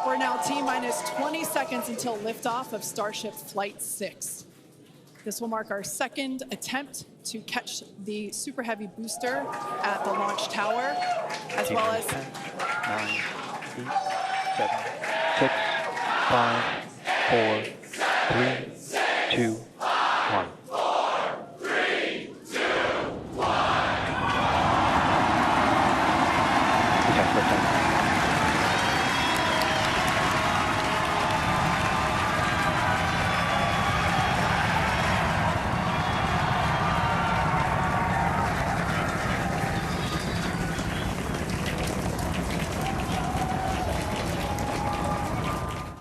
right, we're now T-minus 20 seconds until liftoff of Starship Flight 6. This will mark our second attempt to catch the Super Heavy booster at the launch tower, as well as 10, 9, 8, 7, 6, 5, 4, 3, 2, 1.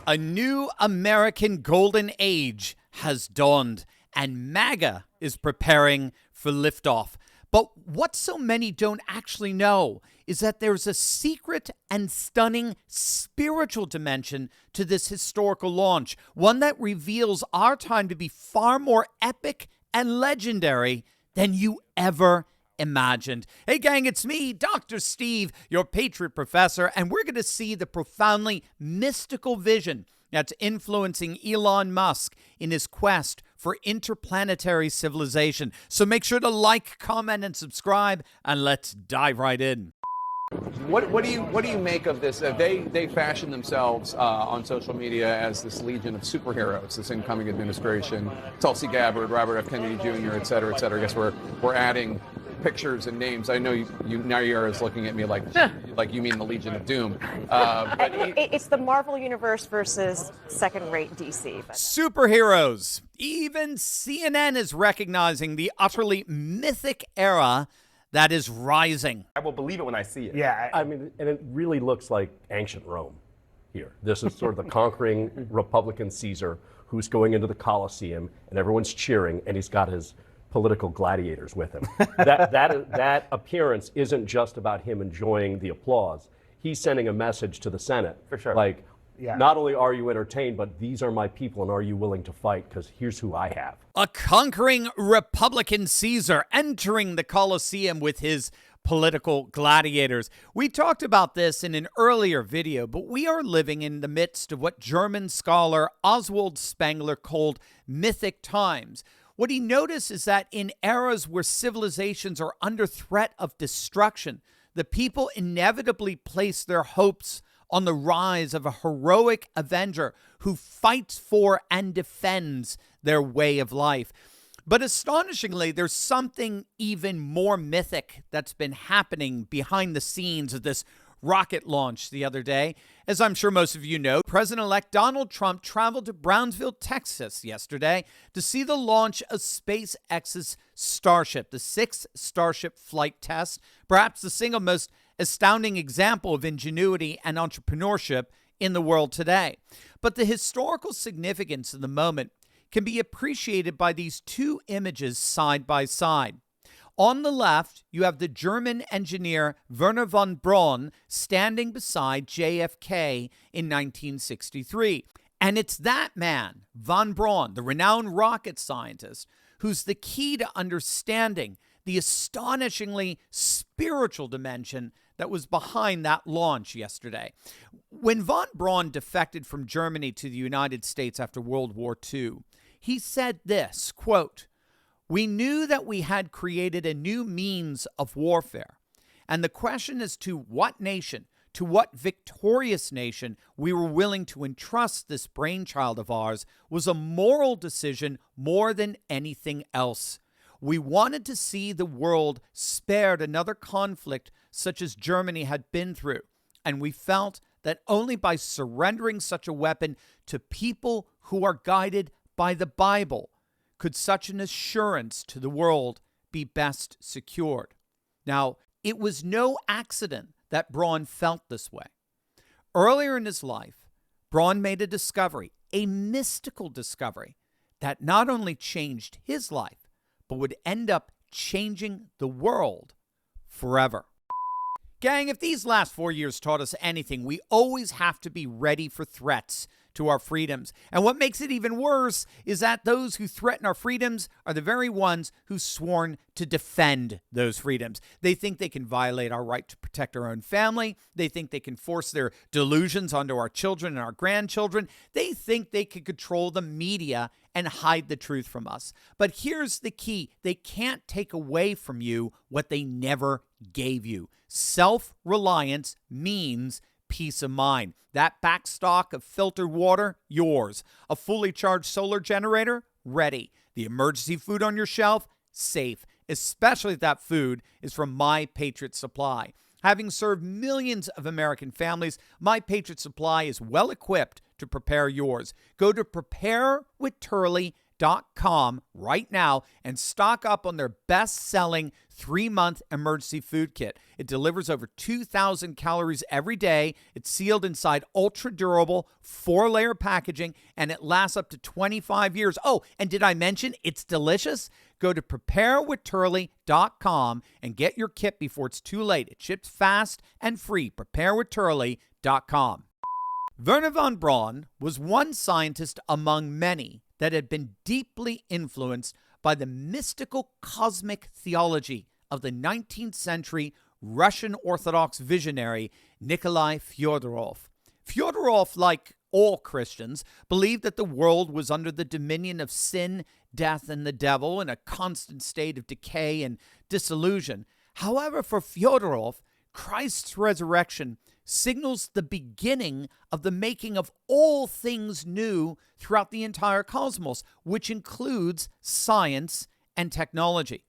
A new American golden age has dawned, and MAGA is preparing for liftoff. But what so many don't actually know is that there's a secret and stunning spiritual dimension to this historical launch, one that reveals our time to be far more epic and legendary than you ever imagined. Hey gang, it's me, Dr. Steve, your Patriot Professor, and we're going to see the profoundly mystical vision that's influencing Elon Musk in his quest for interplanetary civilization. So make sure to like, comment, and subscribe, and let's dive right in. What do you make of this? They fashion themselves on social media as this legion of superheroes, this incoming administration. Tulsi Gabbard, Robert F. Kennedy Jr., et cetera, et cetera. I guess we're adding pictures and names. I know you now you're looking at me like you mean the Legion of Doom. But it's the Marvel Universe versus second-rate DC. Superheroes. Even CNN is recognizing the utterly mythic era that is rising. I will believe it when I see it. Yeah, I mean, and it really looks like ancient Rome here. This is sort of the conquering Republican Caesar who's going into the Colosseum, and everyone's cheering, and he's got his political gladiators with him. That appearance isn't just about him enjoying the applause. He's sending a message to the Senate. For sure. Like, Yeah. not only are you entertained, but these are my people, and are you willing to fight? Because here's who I have. A conquering Republican Caesar entering the Colosseum with his political gladiators. We talked about this in an earlier video, but we are living in the midst of what German scholar Oswald Spengler called mythic times. What he noticed is that in eras where civilizations are under threat of destruction, the people inevitably place their hopes on the rise of a heroic Avenger who fights for and defends their way of life. But astonishingly, there's something even more mythic that's been happening behind the scenes of this rocket launch the other day. As I'm sure most of you know, President-elect Donald Trump traveled to Brownsville, Texas yesterday to see the launch of SpaceX's Starship, the sixth Starship flight test, perhaps the single most astounding example of ingenuity and entrepreneurship in the world today. But the historical significance of the moment can be appreciated by these two images side by side. On the left, you have the German engineer Wernher von Braun standing beside JFK in 1963. And it's that man, von Braun, the renowned rocket scientist, who's the key to understanding the astonishingly spiritual dimension that was behind that launch yesterday. When von Braun defected from Germany to the United States after World War II, he said this, quote, "We knew that we had created a new means of warfare, and the question as to what nation, to what victorious nation we were willing to entrust this brainchild of ours was a moral decision more than anything else. We wanted to see the world spared another conflict such as Germany had been through, and we felt that only by surrendering such a weapon to people who are guided by the Bible could such an assurance to the world be best secured." Now, it was no accident that Braun felt this way. Earlier in his life, Braun made a discovery, a mystical discovery, that not only changed his life, but would end up changing the world forever. Gang, if these last 4 years taught us anything, we always have to be ready for threats to our freedoms. And what makes it even worse is that those who threaten our freedoms are the very ones who've sworn to defend those freedoms. They think they can violate our right to protect our own family. They think they can force their delusions onto our children and our grandchildren. They think they can control the media and hide the truth from us. But here's the key. They can't take away from you what they never gave you. Self-reliance means peace of mind. That backstock of filtered water, yours. A fully charged solar generator, ready. The emergency food on your shelf, safe. Especially if that food is from My Patriot Supply. Having served millions of American families, My Patriot Supply is well equipped to prepare yours. Go to preparewithturley.com right now and stock up on their best-selling 3-month emergency food kit. It delivers over 2,000 calories every day. It's sealed inside ultra-durable 4-layer packaging, and it lasts up to 25 years. Oh, and did I mention it's delicious? Go to preparewithturley.com and get your kit before it's too late. It ships fast and free. Preparewithturley.com. Wernher von Braun was one scientist among many that had been deeply influenced by the mystical cosmic theology of the 19th century Russian Orthodox visionary Nikolai Fyodorov. Fyodorov, like all Christians, believed that the world was under the dominion of sin, death, and the devil in a constant state of decay and disillusion. However, for Fyodorov, Christ's resurrection signals the beginning of the making of all things new throughout the entire cosmos, which includes science and technology.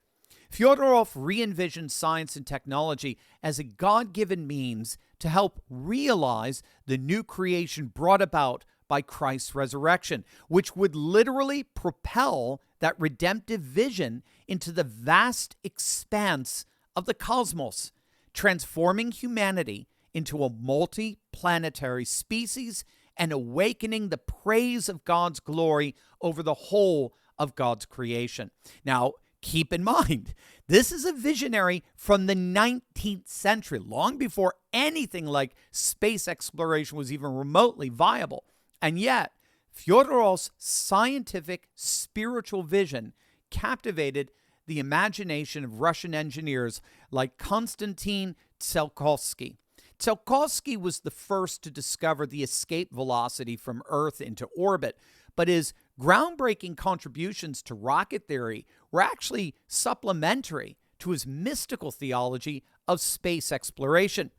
Fyodorov re-envisioned science and technology as a God-given means to help realize the new creation brought about by Christ's resurrection, which would literally propel that redemptive vision into the vast expanse of the cosmos, transforming humanity into a multi-planetary species and awakening the praise of God's glory over the whole of God's creation. Now, keep in mind, this is a visionary from the 19th century, long before anything like space exploration was even remotely viable. And yet, Fyodorov's scientific, spiritual vision captivated the imagination of Russian engineers like Konstantin Tsiolkovsky. Tsiolkovsky was the first to discover the escape velocity from Earth into orbit, but his groundbreaking contributions to rocket theory were actually supplementary to his mystical theology of space exploration.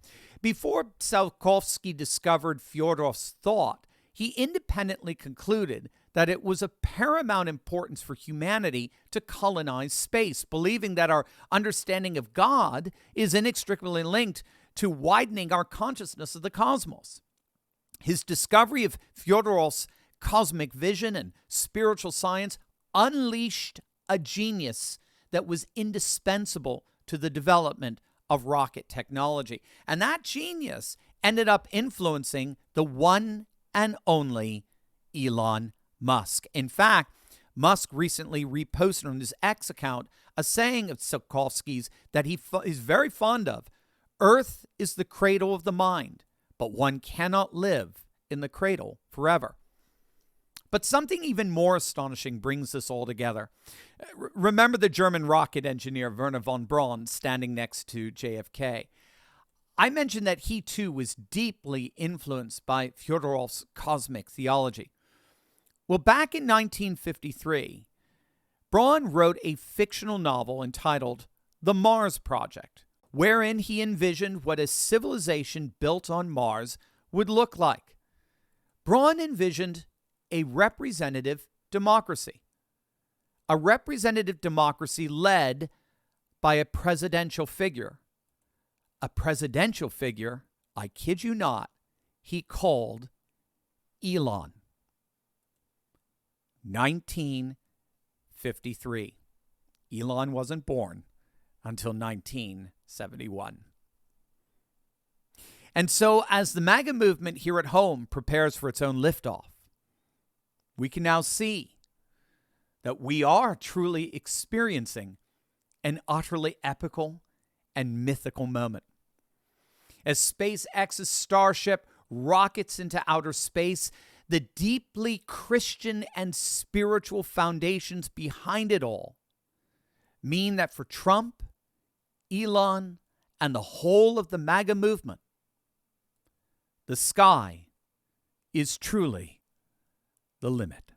Before Tsiolkovsky discovered Fyodorov's thought, he independently concluded that it was of paramount importance for humanity to colonize space, believing that our understanding of God is inextricably linked to widening our consciousness of the cosmos. His discovery of Fyodorov's cosmic vision and spiritual science unleashed a genius that was indispensable to the development of rocket technology. And that genius ended up influencing the one and only Elon Musk. In fact, Musk recently reposted on his X account a saying of Tsiolkovsky's that he's very fond of. Earth is the cradle of the mind, but one cannot live in the cradle forever. But something even more astonishing brings this all together. Remember the German rocket engineer Wernher von Braun standing next to JFK. I mentioned that he too was deeply influenced by Fyodorov's cosmic theology. Well, back in 1953, Braun wrote a fictional novel entitled The Mars Project, wherein he envisioned what a civilization built on Mars would look like. Braun envisioned a representative democracy led by a presidential figure. A presidential figure, I kid you not, he called Elon. 1953. Elon wasn't born until 1971. And so as the MAGA movement here at home prepares for its own liftoff, we can now see that we are truly experiencing an utterly epical and mythical moment. As SpaceX's Starship rockets into outer space, the deeply Christian and spiritual foundations behind it all mean that for Trump, Elon, and the whole of the MAGA movement, the sky is truly the limit.